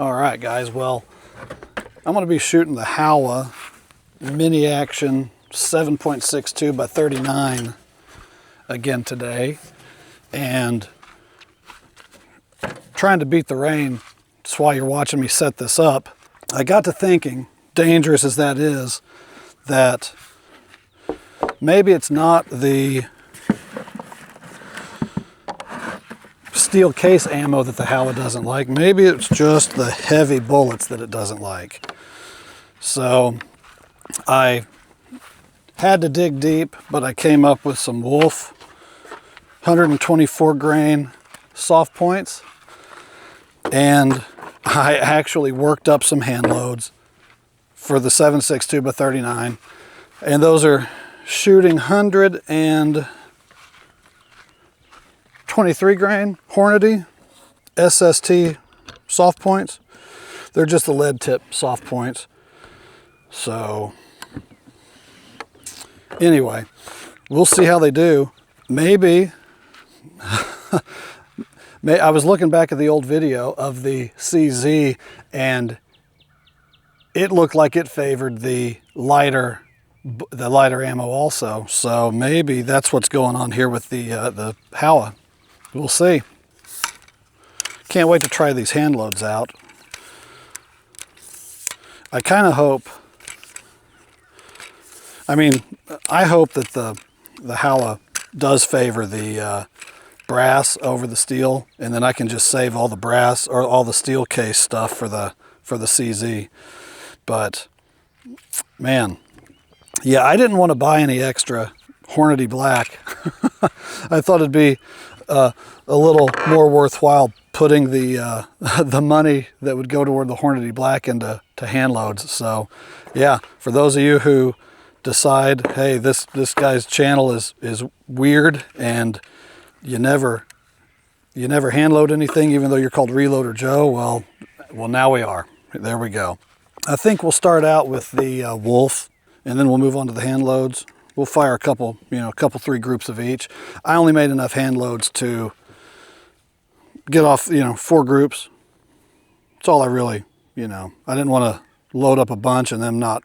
All right, guys, well, I'm going to be shooting the Howa mini action 7.62 by 39 again today, and trying to beat the rain. That's why you're watching me set this up. I got to thinking, dangerous as that is, that maybe it's not the steel case ammo that the Howa doesn't like. Maybe it's just the heavy bullets that it doesn't like. So I had to dig deep, but I came up with some Wolf 124 grain soft points, and I actually worked up some hand loads for the 7.62 by 39, and those are shooting 123 grain Hornady SST soft points. They're just the lead tip soft points. So anyway, we'll see how they do. Maybe I was looking back at the old video of the CZ, and it looked like it favored the lighter ammo also. So maybe that's what's going on here with the Howa. We'll see. Can't wait to try these hand loads out. I kind of hope, I hope that the Howa does favor the brass over the steel, and then I can just save all the brass or all the steel case stuff for the CZ. But man, yeah, I didn't want to buy any extra Hornady black. I thought it'd be a little more worthwhile putting the the money that would go toward the Hornady black into hand loads. So yeah, for those of you who decide, hey, this guy's channel is weird and you never hand load anything, even though you're called Reloader Joe, well now we are. There we go. I think we'll start out with the Wolf, and then we'll move on to the hand loads. We'll fire a couple, 3 groups of each. I only made enough hand loads to get off, 4 groups. That's all I really, I didn't want to load up a bunch and them not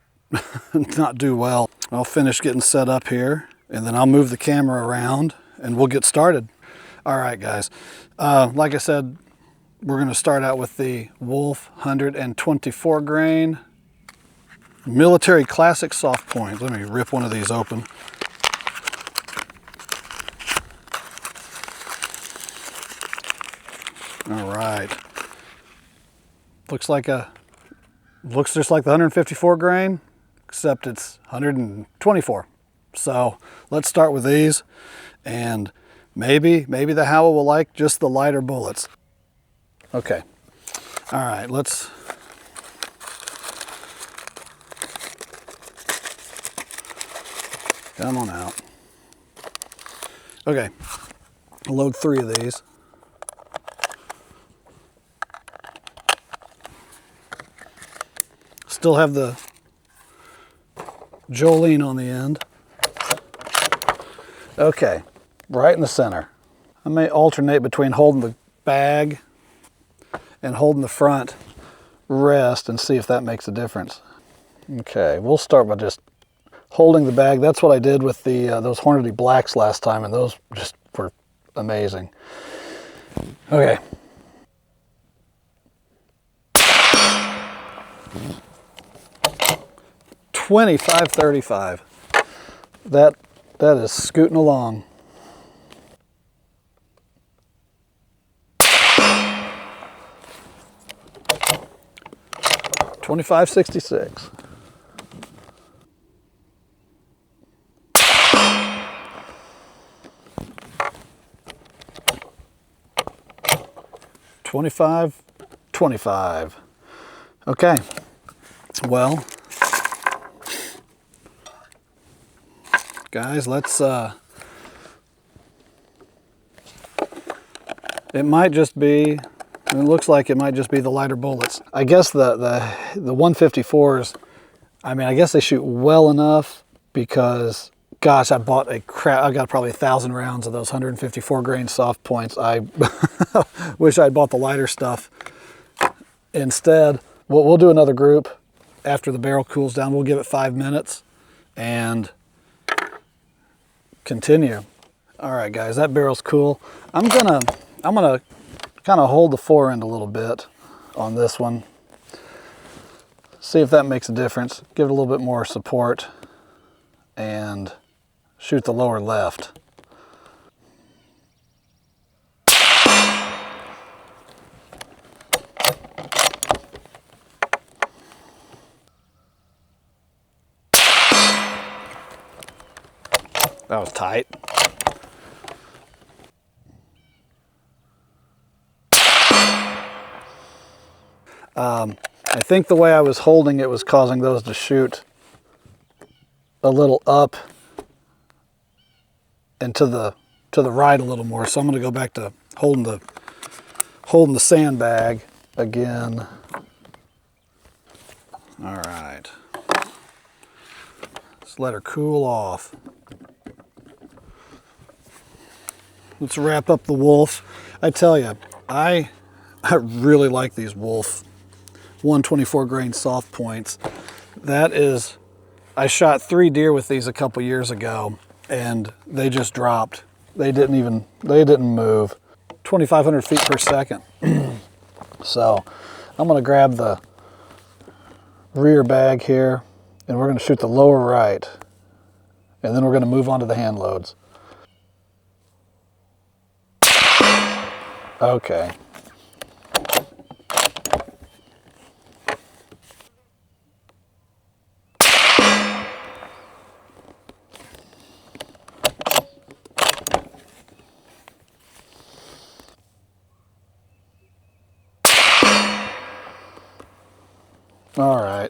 do well. I'll finish getting set up here, and then I'll move the camera around and we'll get started. All right, guys. Like I said, we're going to start out with the Wolf 124 grain military classic soft point. Let me rip one of these open. All right. Looks just like the 154 grain, except it's 124. So let's start with these, and maybe the Howa will like just the lighter bullets. Okay. All right, let's come on out. Okay, I'll load 3 of these. Still have the Jolene on the end. Okay, right in the center. I may alternate between holding the bag and holding the front rest and see if that makes a difference. Okay, we'll start by just holding the bag. That's what I did with the those Hornady blacks last time, and those just were amazing. Okay. .25-35. That is scooting along. .25-66. .25-25. Okay. Well, guys, let's it might just be, it looks like it might just be the lighter bullets. I guess the 154s, I guess they shoot well enough, because gosh, I got probably 1,000 rounds of those 154 grain soft points. I wish I'd bought the lighter stuff instead, we'll do another group after the barrel cools down. We'll give it 5 minutes and continue. All right, guys, that barrel's cool. I'm gonna kind of hold the fore end a little bit on this one. See if that makes a difference. Give it a little bit more support and shoot the lower left. That was tight. I think the way I was holding it was causing those to shoot a little up and to the right a little more. So I'm going to go back to holding the sandbag again. All right. Let's let her cool off. Let's wrap up the Wolf. I tell you, I really like these Wolf 124 grain soft points. That is, I shot 3 deer with these a couple years ago and they just dropped. They didn't move. 2,500 feet per second. So I'm gonna grab the rear bag here and we're gonna shoot the lower right. And then we're gonna move on to the hand loads. Okay. All right.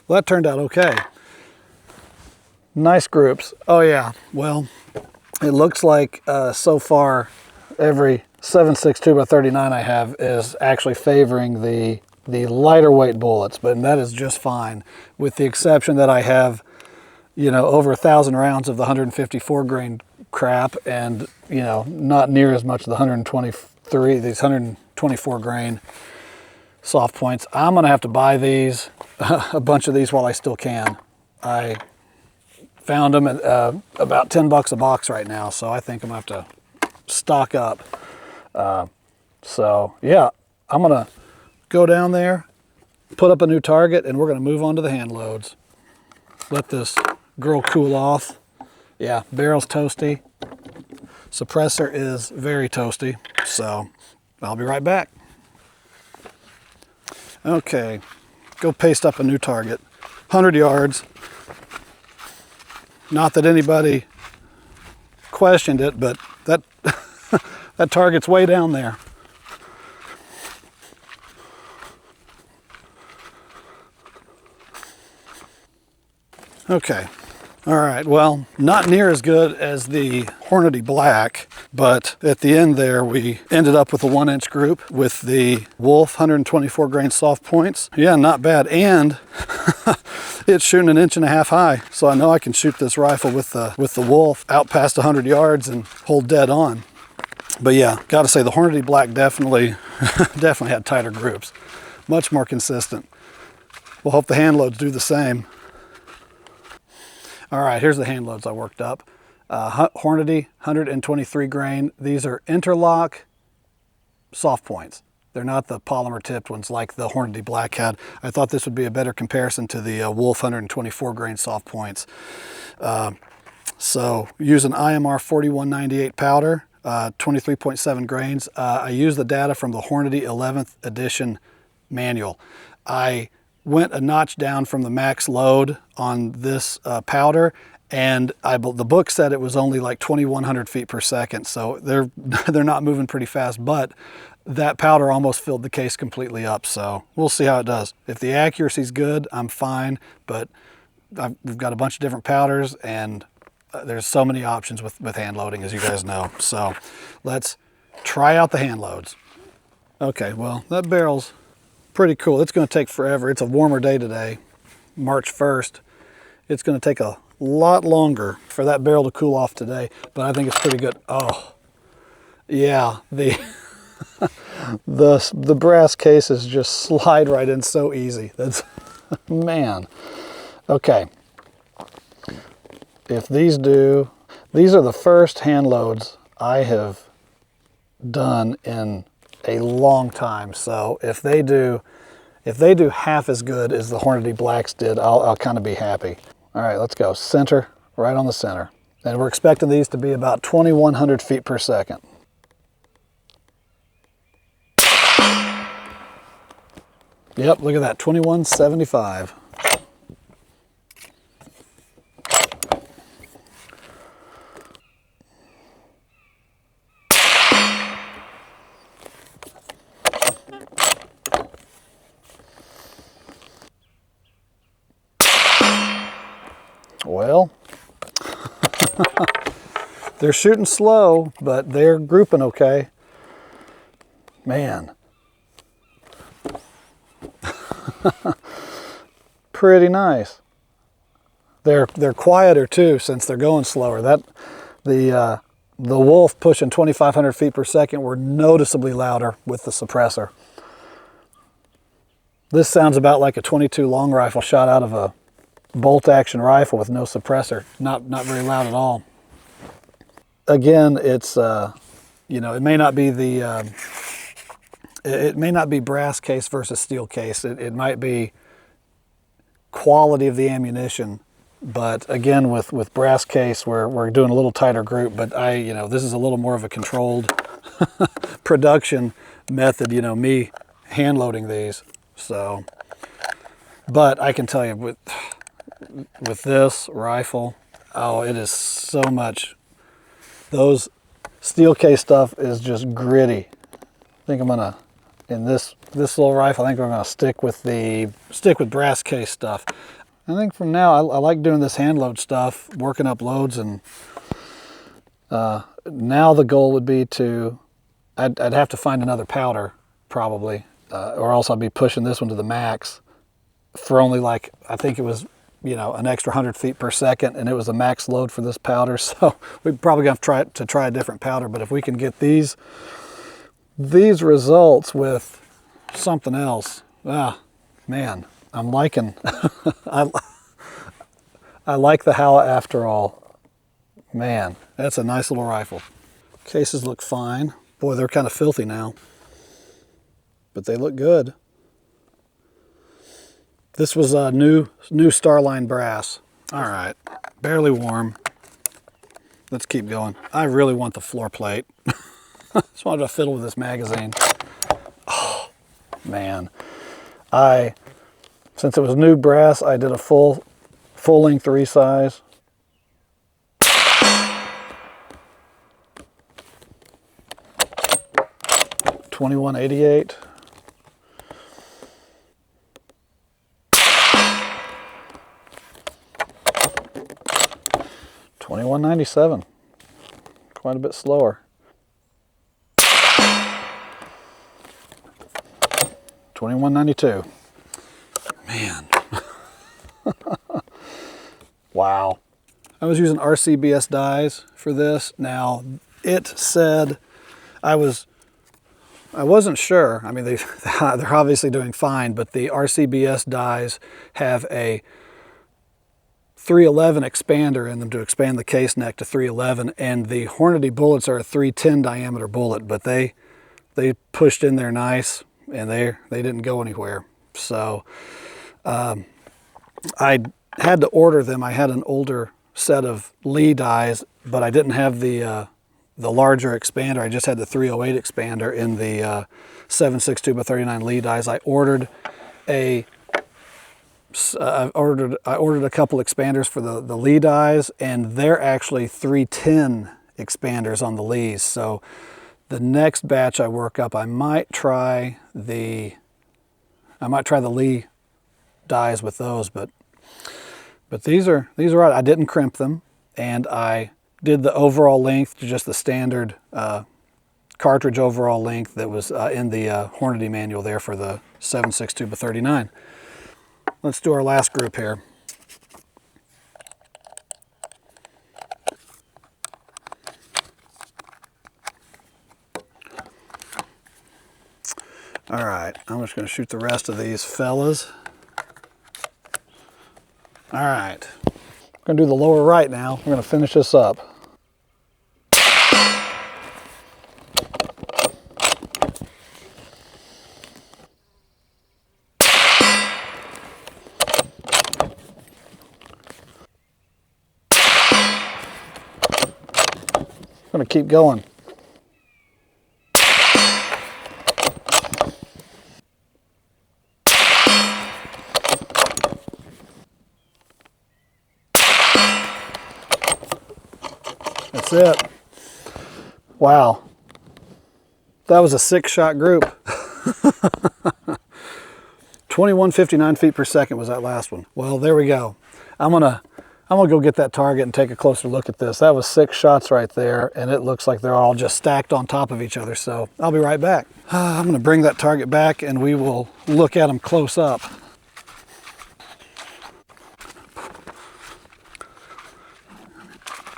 Well, that turned out okay. Nice groups. Oh yeah, well, it looks like so far every 7.62 by 39 I have is actually favoring the lighter weight bullets, but that is just fine, with the exception that I have, you know, over 1,000 rounds of the 154 grain crap and, you know, not near as much of the 123, these 124 grain soft points. I'm gonna have to buy these, a bunch of these while I still can. I found them at about 10 bucks a box right now, so I think I'm gonna have to stock up. So yeah, I'm gonna go down there, put up a new target, and we're gonna move on to the hand loads. Let this girl cool off. Yeah, barrel's toasty. Suppressor is very toasty, so I'll be right back. Okay, go paste up a new target. 100 yards. Not that anybody questioned it, but that that target's way down there. Okay, all right, well, not near as good as the Hornady Black, but at the end there, we ended up with a 1-inch group with the Wolf 124 grain soft points. Yeah, not bad, and it's shooting 1.5 inches high, so I know I can shoot this rifle with the Wolf out past 100 yards and hold dead on. But yeah, gotta say the Hornady Black definitely had tighter groups, much more consistent. We'll hope the hand loads do the same. All right, here's the hand loads I worked up. Hornady 123 grain. These are interlock soft points. They're not the polymer tipped ones like the Hornady Black had. I thought this would be a better comparison to the Wolf 124 grain soft points. So use an IMR 4198 powder, 23.7 grains. I used the data from the Hornady 11th edition manual. I went a notch down from the max load on this powder, and the book said it was only like 2,100 feet per second, so they're not moving pretty fast, but that powder almost filled the case completely up, so we'll see how it does. If the accuracy's good, I'm fine, but we've got a bunch of different powders, and there's so many options with hand loading, as you guys know. So let's try out the hand loads. Okay, well, that barrel's pretty cool. It's going to take forever. It's a warmer day today, March 1st. It's going to take a lot longer for that barrel to cool off today, but I think it's pretty good. Oh, yeah, the the brass cases just slide right in so easy. That's, man. Okay. If these are the first hand loads I have done in a long time. So if they do half as good as the Hornady Blacks did, I'll kind of be happy. All right, let's go. Center, right on the center. And we're expecting these to be about 2,100 feet per second. Yep, look at that, 2175. Well, they're shooting slow, but they're grouping okay. Man. Pretty nice. They're quieter too since they're going slower. The Wolf pushing 2,500 feet per second were noticeably louder with the suppressor. This sounds about like a .22 long rifle shot out of a bolt action rifle with no suppressor. Not very loud at all. Again, it's you know, it may not be the it may not be brass case versus steel case. It might be quality of the ammunition, but again, with brass case, we're doing a little tighter group. But you know, this is a little more of a controlled production method. You know, me hand loading these. So, but I can tell you with this rifle, oh, it is so much. Those steel case stuff is just gritty. I think I'm gonna, in this little rifle, I think we're gonna stick with brass case stuff. I think from now, I like doing this hand load stuff, working up loads, and now the goal would be to, I'd have to find another powder probably, or else I'll be pushing this one to the max for only like, I think it was, you know, an extra 100 feet per second, and it was a max load for this powder. So we're probably gonna have to try a different powder. But if we can get these results with something else, man, I'm liking. I like the Howa after all. Man, that's a nice little rifle. Cases look fine. Boy, they're kind of filthy now, but they look good. This was a new Starline brass. All right, barely warm. Let's keep going. I really want the floor plate. Just wanted to fiddle with this magazine. Oh, man. Since it was new brass, I did a full length resize. $21.88. $21.97. Quite a bit slower. $21.92. Man. Wow. I was using RCBS dies for this. Now, it said I wasn't sure. I mean, they're obviously doing fine, but the RCBS dies have a 311 expander in them to expand the case neck to 311, and the Hornady bullets are a 310 diameter bullet, but they pushed in there nice, and they didn't go anywhere. So I had to order them. I had an older set of Lee dies, but I didn't have the larger expander. I just had the 308 expander in the 7.62x39 Lee dies. I ordered a couple expanders for the Lee dies, and they're actually 310 expanders on the Lees. So the next batch I work up, I might try the Lee dies with those, but these are right. I didn't crimp them, and I did the overall length to just the standard cartridge overall length that was in the Hornady manual there for the 7.62x39. Let's do our last group here. All right, I'm just going to shoot the rest of these fellas. All right, I'm going to do the lower right now. We're going to finish this up. I'm going to keep going. That's it. Wow. That was a 6-shot group. 2159 feet per second was that last one. Well, there we go. I'm gonna go get that target and take a closer look at this. That was 6 shots right there, and it looks like they're all just stacked on top of each other. So I'll be right back. I'm gonna bring that target back and we will look at them close up.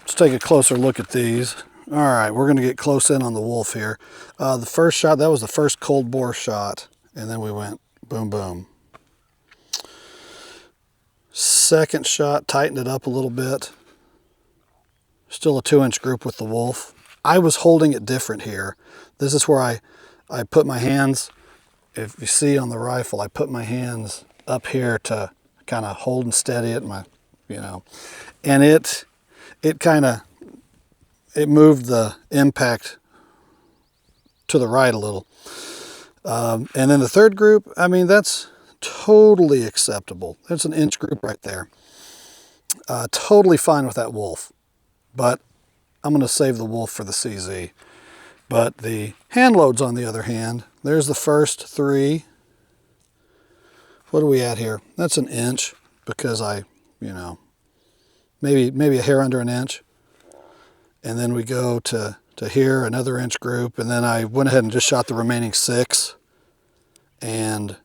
Let's take a closer look at these. All right, we're gonna get close in on the wolf here. The first shot, that was the first cold bore shot, and then we went boom, boom. Second shot, tightened it up a little bit. Still a 2-inch group with the wolf. I was holding it different here. This is where I put my hands, if you see on the rifle, I put my hands up here to kind of hold and steady it, and it moved the impact to the right a little. And then the third group, I mean, that's totally acceptable. That's an inch group right there. Totally fine with that wolf, but I'm going to save the wolf for the CZ. But the hand loads, on the other hand, there's the first 3. What are we at here? That's an inch because maybe a hair under an inch. And then we go to here, another inch group, and then I went ahead and just shot the remaining 6. And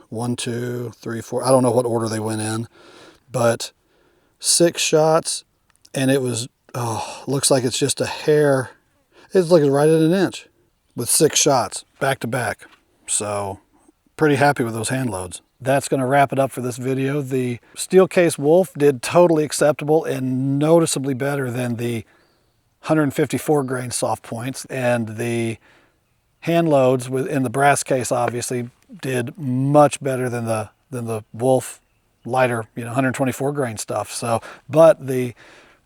1, 2, 3, 4, I don't know what order they went in, but 6 shots, and it was, looks like it's just a hair. It's looking right at an inch with 6 shots back to back. So pretty happy with those hand loads. That's going to wrap it up for this video. The steel case wolf did totally acceptable and noticeably better than the 154 grain soft points, and the hand loads in the brass case obviously did much better than the wolf lighter 124 grain stuff. So, but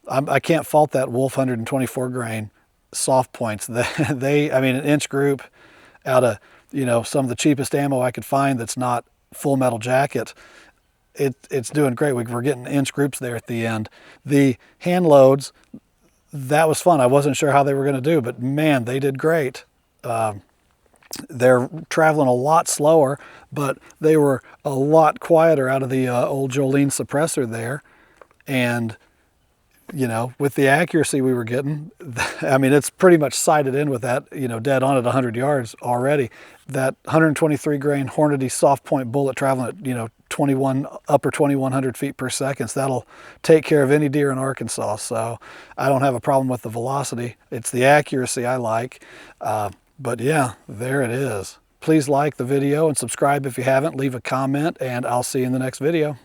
I can't fault that wolf 124 grain soft points. I mean, an inch group out of some of the cheapest ammo I could find that's not full metal jacket, it's doing great. We're getting inch groups there at the end. The hand loads, that was fun. I wasn't sure how they were going to do, but man, they did great. They're traveling a lot slower, but they were a lot quieter out of the old Jolene suppressor there. And, with the accuracy we were getting, I mean, it's pretty much sighted in with that, dead on at 100 yards already. That 123 grain Hornady soft point bullet traveling at, upper 2100 feet per second. So that'll take care of any deer in Arkansas. So I don't have a problem with the velocity. It's the accuracy I like. But yeah, there it is. Please like the video and subscribe if you haven't. Leave a comment, and I'll see you in the next video.